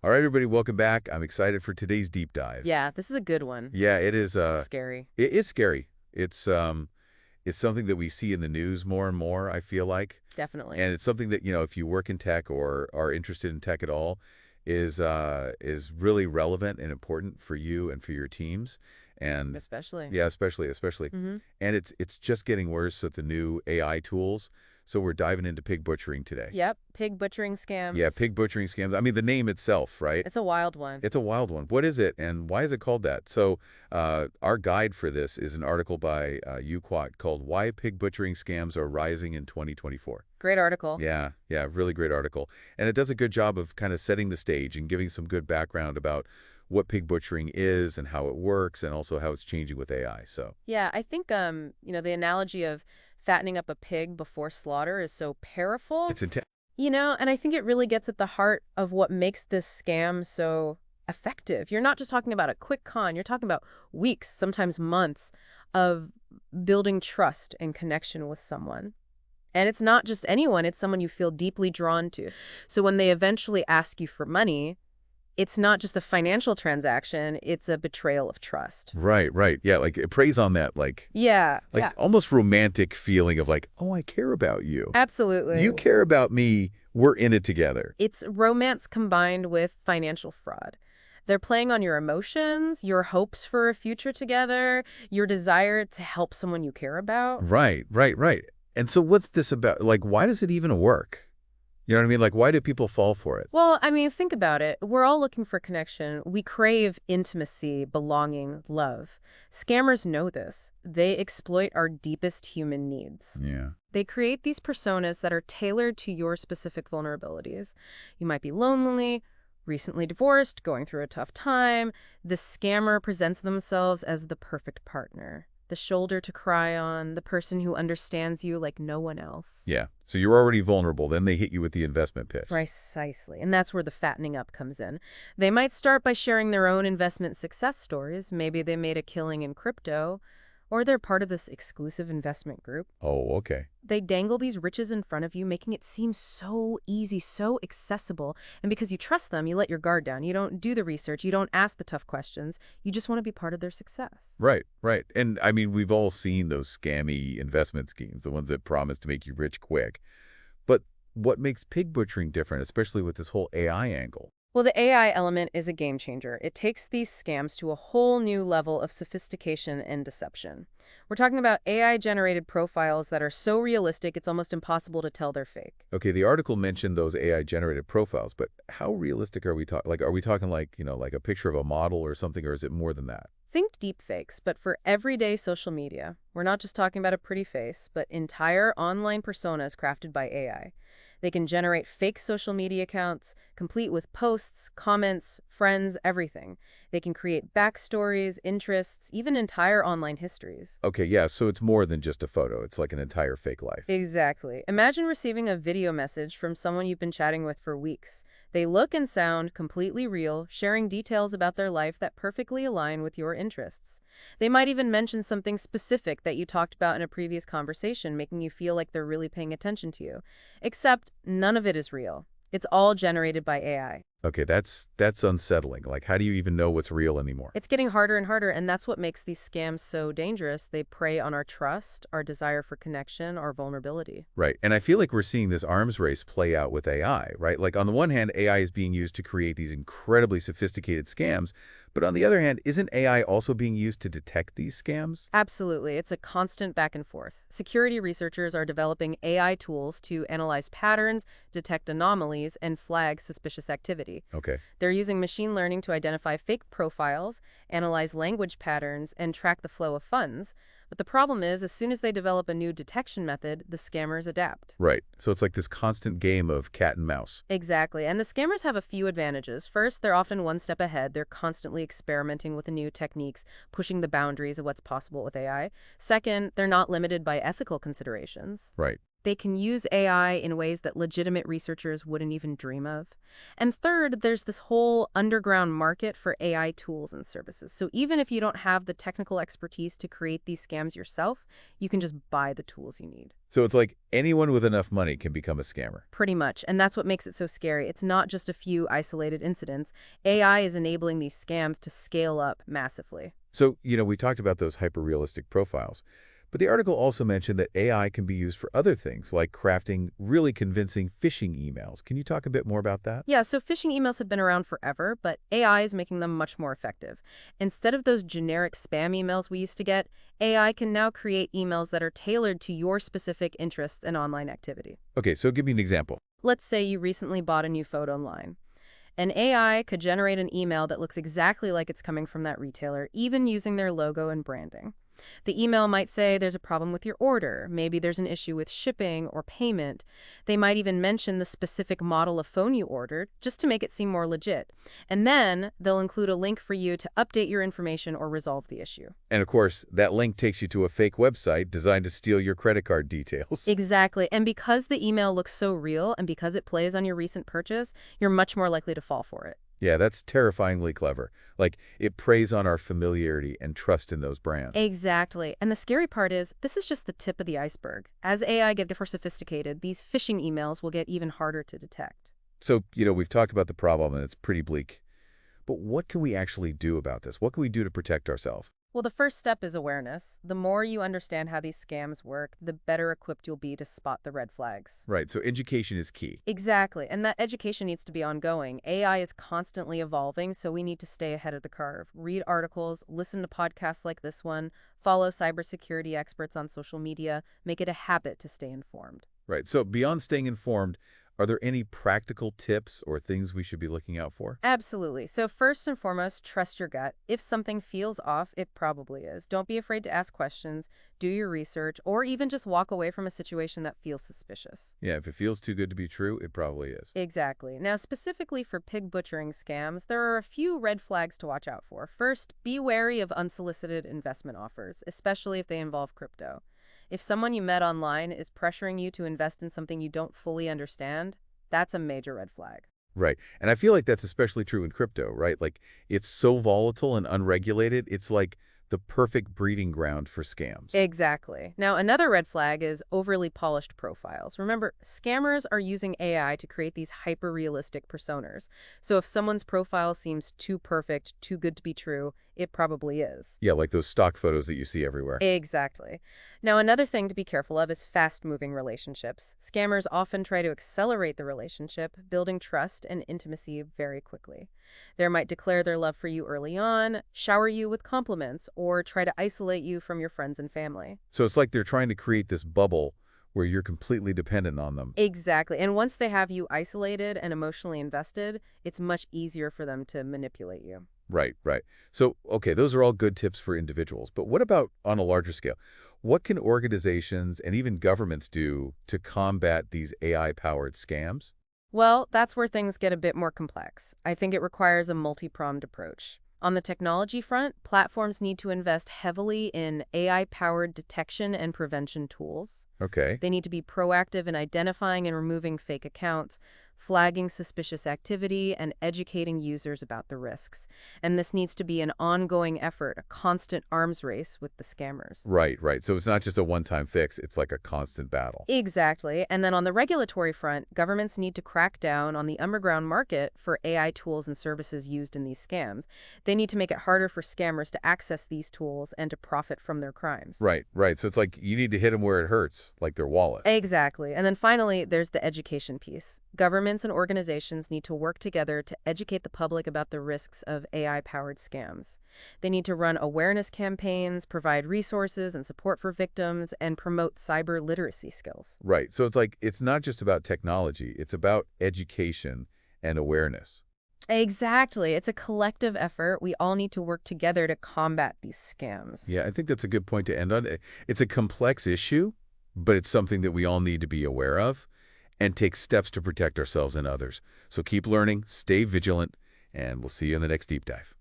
All right, everybody, welcome back. I'm excited for today's deep dive. Yeah, this is a good one. Yeah, it is. Scary. It is scary. It's something that we see in the news more and more, I feel like, Definitely. and it's something that if you work in tech or are interested in tech at all, is really relevant and important for you and for your teams, and Especially. yeah, especially, hmm and it's just getting worse with the new AI tools. So we're diving into pig butchering today. Yep. Pig butchering Yeah, scams. pig butchering scams. I mean, the name itself, right? It's a wild one. It's a wild one. What is it, and why is it called that? So, our guide for this is an article by UQuat called "Why Pig Butchering Scams Are Rising in 2024." Great article. Yeah, yeah, really great article, and it does a good job of kind of setting the stage and giving some good background about what pig butchering is and how it works, and also how it's changing with AI. So, Yeah, I think the analogy of fattening up a pig before slaughter is so powerful. it's intense. And I think it really gets at the heart of what makes this scam so effective. You're not just talking about a quick con, you're talking about weeks, sometimes months of building trust and connection with someone. And it's not just anyone, it's someone you feel deeply drawn to. So when they eventually ask you for money, it's not just a financial transaction, it's a betrayal of trust. Right, right, yeah, like it preys on that Yeah, like yeah, almost romantic feeling of like, oh, I care about you. absolutely. You care about me. We're in it together. It's romance combined with financial fraud. They're playing on your emotions, your hopes for a future together, your desire to help someone you care about. Right, right, right. And so what's this about? Like, why does it even work? You know what I mean? Like, why do people fall for it? Well, I mean, think about it. We're all looking for connection. We crave intimacy, belonging, love. Scammers know this. They exploit our deepest human needs. Yeah. They create these personas that are tailored to your specific vulnerabilities. You might be lonely, recently divorced, going through a tough time. The scammer presents themselves as the perfect partner, the shoulder to cry on, the person who understands you like no one else. Yeah. So you're already vulnerable. Then they hit you with the investment pitch. Precisely. And that's where the fattening up comes in. They might start by sharing their own investment success stories. Maybe they made a killing in crypto, or they're part of this exclusive investment group. Oh, okay. They dangle these riches in front of you, making it seem so easy, so accessible. And because you trust them, you let your guard down. You don't do the research. You don't ask the tough questions. You just want to be part of their success. Right, right. And I mean, we've all seen those scammy investment schemes, the ones that promise to make you rich quick. But what makes pig butchering different, especially with this whole AI angle? Well, the AI element is a game changer. It takes these scams to a whole new level of sophistication and deception. We're talking about AI-generated profiles that are so realistic it's almost impossible to tell they're fake. Okay, the article mentioned those AI-generated profiles, but how realistic are we talking? Like, are we talking like, like a picture of a model or something, or is it more than that? Think deepfakes, but for everyday social media. We're not just talking about a pretty face, but entire online personas crafted by AI. They can generate fake social media accounts, complete with posts, comments, friends, everything. They can create backstories, interests, even entire online histories. Okay, yeah, so it's more than just a photo. It's like an entire fake life. Exactly. Imagine receiving a video message from someone you've been chatting with for weeks. They look and sound completely real, sharing details about their life that perfectly align with your interests. They might even mention something specific that you talked about in a previous conversation, making you feel like they're really paying attention to you. Except none of it is real. It's all generated by AI. Okay, that's unsettling. Like, how do you even know what's real anymore? It's getting harder and harder, and that's what makes these scams so dangerous. They prey on our trust, our desire for connection, our vulnerability. Right. And I feel like we're seeing this arms race play out with AI, right? Like, on the one hand, AI is being used to create these incredibly sophisticated scams. But on the other hand, isn't AI also being used to detect these scams? Absolutely. It's a constant back and forth. Security researchers are developing AI tools to analyze patterns, detect anomalies, and flag suspicious activity. Okay. They're using machine learning to identify fake profiles, analyze language patterns, and track the flow of funds. But the problem is, as soon as they develop a new detection method, the scammers adapt. Right. So it's like this constant game of cat and mouse. Exactly. And the scammers have a few advantages. First, they're often one step ahead. They're constantly experimenting with the new techniques, pushing the boundaries of what's possible with AI. Second, they're not limited by ethical considerations. Right. They can use AI in ways that legitimate researchers wouldn't even dream of. And third, there's this whole underground market for AI tools and services. So even if you don't have the technical expertise to create these scams yourself, you can just buy the tools you need. So it's like anyone with enough money can become a scammer. Pretty much. And that's what makes it so scary. It's not just a few isolated incidents. AI is enabling these scams to scale up massively. So, we talked about those hyper-realistic profiles. But the article also mentioned that AI can be used for other things, like crafting really convincing phishing emails. Can you talk a bit more about that? Yeah, so phishing emails have been around forever, but AI is making them much more effective. Instead of those generic spam emails we used to get, AI can now create emails that are tailored to your specific interests and online activity. Okay, so give me an example. Let's say you recently bought a new phone online. An AI could generate an email that looks exactly like it's coming from that retailer, even using their logo and branding. The email might say there's a problem with your order, maybe there's an issue with shipping or payment. They might even mention the specific model of phone you ordered, just to make it seem more legit. And then they'll include a link for you to update your information or resolve the issue. And of course, that link takes you to a fake website designed to steal your credit card details. Exactly. And because the email looks so real and because it plays on your recent purchase, you're much more likely to fall for it. Yeah, that's terrifyingly clever. Like, it preys on our familiarity and trust in those brands. Exactly. And the scary part is, this is just the tip of the iceberg. As AI get more sophisticated, these phishing emails will get even harder to detect. So, we've talked about the problem, and it's pretty bleak. But what can we actually do about this? What can we do to protect ourselves? Well, the first step is awareness. The more you understand how these scams work, the better equipped you'll be to spot the red flags. Right, so education is key. Exactly. And that education needs to be ongoing. AI is constantly evolving, so we need to stay ahead of the curve. Read articles, listen to podcasts like this one, follow cybersecurity experts on social media, make it a habit to stay informed. Right, so beyond staying informed, are there any practical tips or things we should be looking out for? Absolutely. So first and foremost, trust your gut. If something feels off, it probably is. Don't be afraid to ask questions, do your research, or even just walk away from a situation that feels suspicious. Yeah, if it feels too good to be true, it probably is. Exactly. Now, specifically for pig butchering scams, there are a few red flags to watch out for. First, be wary of unsolicited investment offers, especially if they involve crypto. If someone you met online is pressuring you to invest in something you don't fully understand, that's a major red flag. Right, and I feel like that's especially true in crypto, right? Like, it's so volatile and unregulated, it's like the perfect breeding ground for scams. Exactly. Now, another red flag is overly polished profiles. Remember, scammers are using AI to create these hyper-realistic personas. So if someone's profile seems too perfect, too good to be true, it probably is. Yeah, like those stock photos that you see everywhere. Exactly. Now, another thing to be careful of is fast-moving relationships. Scammers often try to accelerate the relationship, building trust and intimacy very quickly. They might declare their love for you early on, shower you with compliments, or try to isolate you from your friends and family. So it's like they're trying to create this bubble where you're completely dependent on them. Exactly. And once they have you isolated and emotionally invested, it's much easier for them to manipulate you. Right, right. So, okay, those are all good tips for individuals. But what about on a larger scale? What can organizations and even governments do to combat these AI-powered scams? Well, that's where things get a bit more complex. I think it requires a multi-pronged approach. On the technology front, platforms need to invest heavily in AI-powered detection and prevention tools. Okay. They need to be proactive in identifying and removing fake accounts, flagging suspicious activity, and educating users about the risks. And this needs to be an ongoing effort, a constant arms race with the scammers. Right, right. So it's not just a one-time fix, it's like a constant battle. Exactly. And then on the regulatory front, governments need to crack down on the underground market for AI tools and services used in these scams. They need to make it harder for scammers to access these tools and to profit from their crimes. Right, right. So it's like you need to hit them where it hurts, like their wallets. Exactly. And then finally, there's the education piece. Governments and organizations need to work together to educate the public about the risks of AI-powered scams. They need to run awareness campaigns, provide resources and support for victims, and promote cyber literacy skills. Right. So it's like it's not just about technology, it's about education and awareness. Exactly. It's a collective effort. We all need to work together to combat these scams. Yeah, I think that's a good point to end on. It's a complex issue, but it's something that we all need to be aware of and take steps to protect ourselves and others. So keep learning, stay vigilant, and we'll see you in the next deep dive.